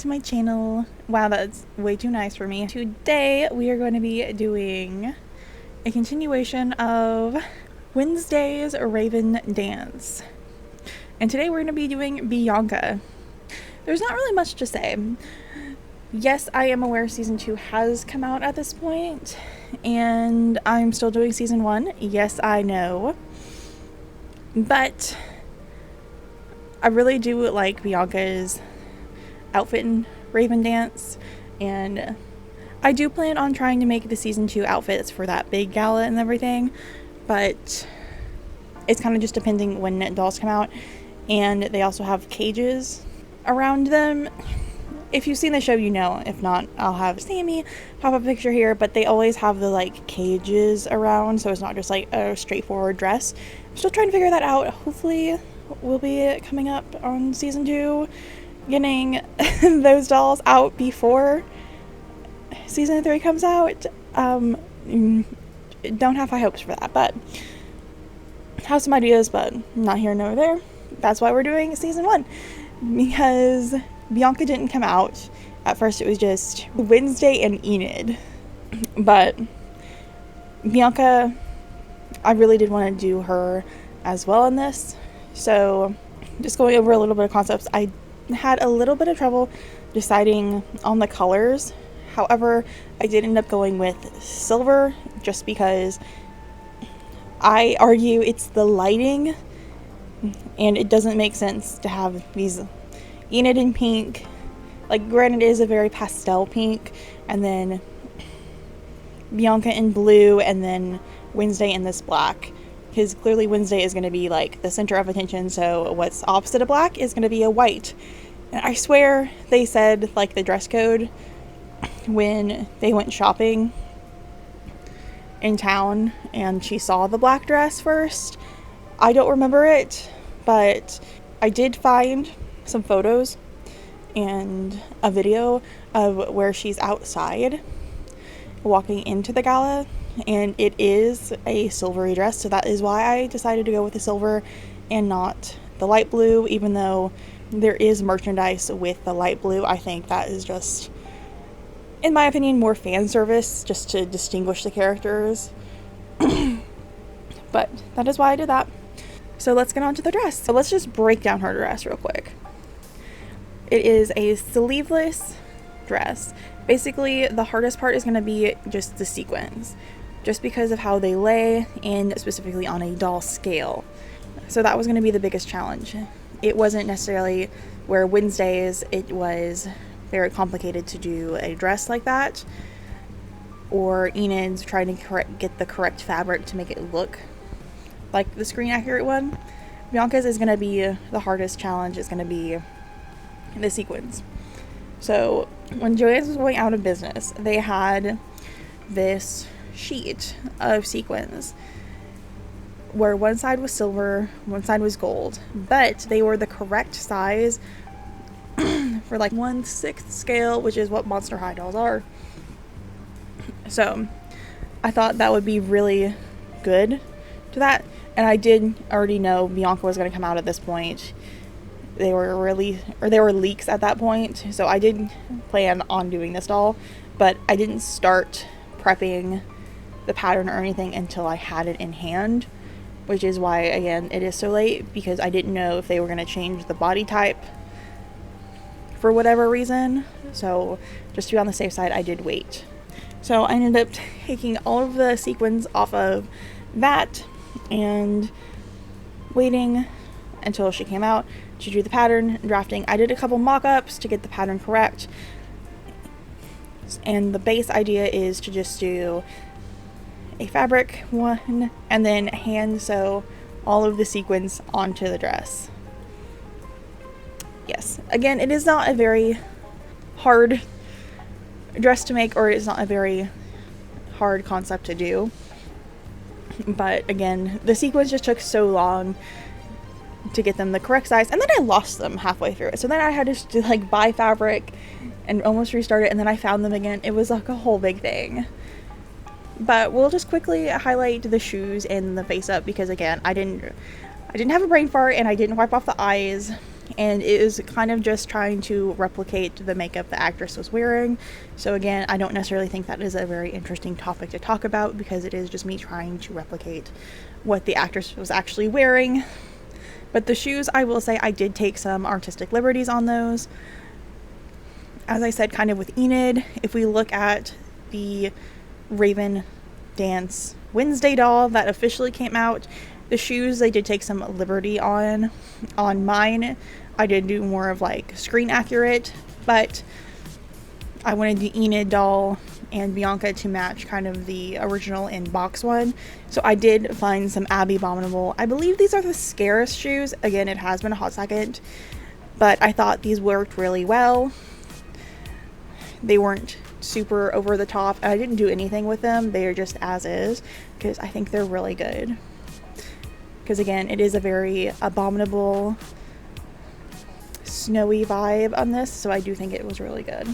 to my channel. Wow, that's way too nice for me. Today we are going to be doing a continuation of Wednesday's Rave'N Dance. And today we're going to be doing Bianca. There's not really much to say. Yes, I am aware season 2 has come out at this point, and I'm still doing season 1. Yes, I know. But I really do like Bianca's outfit in Rave'N Dance, and I do plan on trying to make the season 2 outfits for that big gala and everything, but it's kind of just depending when dolls come out. And they also have cages around them. If you've seen the show, you know. If not, I'll have Sammy pop up a picture here, but they always have the like cages around, so it's not just like a straightforward dress. I'm still trying to figure that out. Hopefully we'll be coming up on season 2 getting those dolls out before season 3 comes out. Don't have high hopes for that, but have some ideas, but not here nor there. That's why we're doing season 1, because Bianca didn't come out. At first it was just Wednesday and Enid, but Bianca, I really did want to do her as well in this. So just going over a little bit of concepts, I had a little bit of trouble deciding on the colors. However, I did end up going with silver just because I argue it's the lighting, and it doesn't make sense to have these Enid in pink. Like, granted, it is a very pastel pink, and then Bianca in blue, and then Wednesday in this black. Because clearly Wednesday is going to be like the center of attention, so what's opposite of black is going to be a white. And I swear they said like the dress code when they went shopping in town and she saw the black dress first. I don't remember it, but I did find some photos and a video of where she's outside walking into the gala, and it is a silvery dress, so that is why I decided to go with the silver and not the light blue. Even though there is merchandise with the light blue, I think that is just, in my opinion, more fan service just to distinguish the characters. But that is why I did that. So let's get on to the dress. So let's just break down her dress real quick. It is a sleeveless dress. Basically, the hardest part is going to be just the sequins, just because of how they lay, and specifically on a doll scale. So that was going to be the biggest challenge. It wasn't necessarily where Wednesdays, it was very complicated to do a dress like that, or Enid's trying to get the correct fabric to make it look like the screen accurate one. Bianca's is going to be the hardest challenge. It's going to be the sequins. So when Joann's was going out of business, they had this sheet of sequins where one side was silver, one side was gold, but they were the correct size for like 1/6 scale, which is what Monster High dolls are. So I thought that would be really good to that, and I did already know Bianca was going to come out at this point. There were leaks at that point, so I did plan on doing this doll, but I didn't start prepping the pattern or anything until I had it in hand, which is why, again, it is so late, because I didn't know if they were going to change the body type for whatever reason. So just to be on the safe side, I did wait. So I ended up taking all of the sequins off of that and waiting until she came out to do the pattern drafting. I did a couple mock-ups to get the pattern correct, and the base idea is to just do a fabric one and then hand sew all of the sequins onto the dress. Yes, again, it is not a very hard dress to make, or it's not a very hard concept to do, but again, the sequins just took so long to get them the correct size, and then I lost them halfway through it. So then I had to like buy fabric and almost restart it, and then I found them again. It was like a whole big thing. But we'll just quickly highlight the shoes and the face up, because again, I didn't have a brain fart, and I didn't wipe off the eyes and it is kind of just trying to replicate the makeup the actress was wearing. So again, I don't necessarily think that is a very interesting topic to talk about, because it is just me trying to replicate what the actress was actually wearing. But the shoes, I will say I did take some artistic liberties on those. As I said, kind of with Enid, if we look at the Rave'N Dance Wednesday doll that officially came out, the shoes they did take some liberty on. On mine, I did do more of like screen accurate, but I wanted the Enid doll and Bianca to match kind of the original in box one. So I did find some Abby Abominable. I believe these are the Scarus shoes. Again, it has been a hot second, but I thought these worked really well. They weren't super over the top. I didn't do anything with them. They are just as is, because I think they're really good. Because again, it is a very abominable, snowy vibe on this, so I do think it was really good.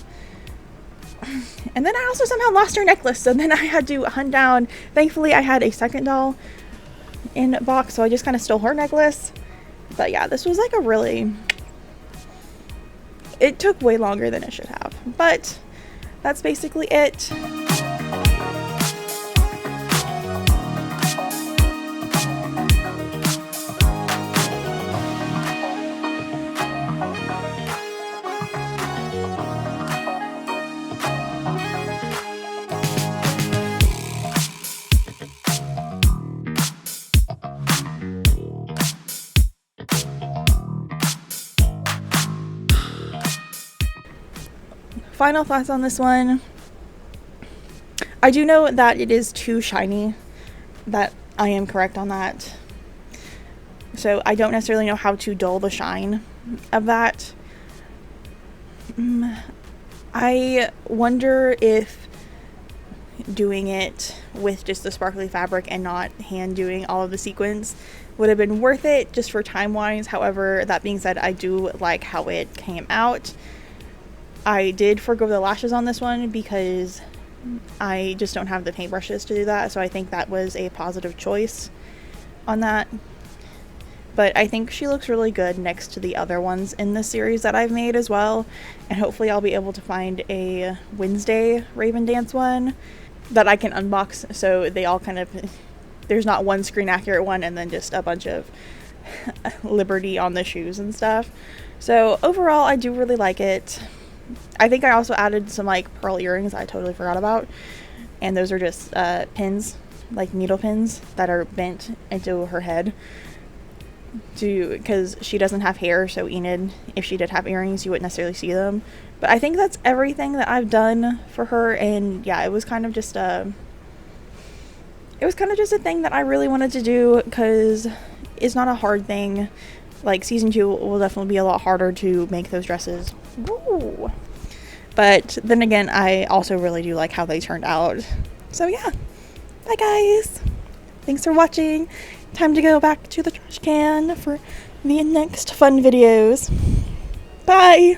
And then I also somehow lost her necklace, so then I had to hunt down. Thankfully, I had a second doll in box, so I just kind of stole her necklace. But yeah, this was like a really... It took way longer than it should have, but that's basically it. Final thoughts on this one. I do know that it is too shiny. That I am correct on that. So I don't necessarily know how to dull the shine of that. I wonder if doing it with just the sparkly fabric and not hand doing all of the sequins would have been worth it just for time wise. However, that being said, I do like how it came out. I did forgo the lashes on this one because I just don't have the paintbrushes to do that, so I think that was a positive choice on that. But I think she looks really good next to the other ones in this series that I've made as well, and hopefully I'll be able to find a Wednesday Rave'N Dance one that I can unbox, so they all kind of, there's not one screen accurate one and then just a bunch of liberty on the shoes and stuff. So overall, I do really like it. I think I also added some like pearl earrings I totally forgot about, and those are just pins, like needle pins that are bent into her head, because she doesn't have hair, so Enid, if she did have earrings, you wouldn't necessarily see them. But I think that's everything that I've done for her, and yeah, it was kind of just a thing that I really wanted to do, because it's not a hard thing. Like, season 2 will definitely be a lot harder to make those dresses. Woo! But then again, I also really do like how they turned out. So yeah, bye guys! Thanks for watching. Time to go back to the trash can for the next fun videos. Bye!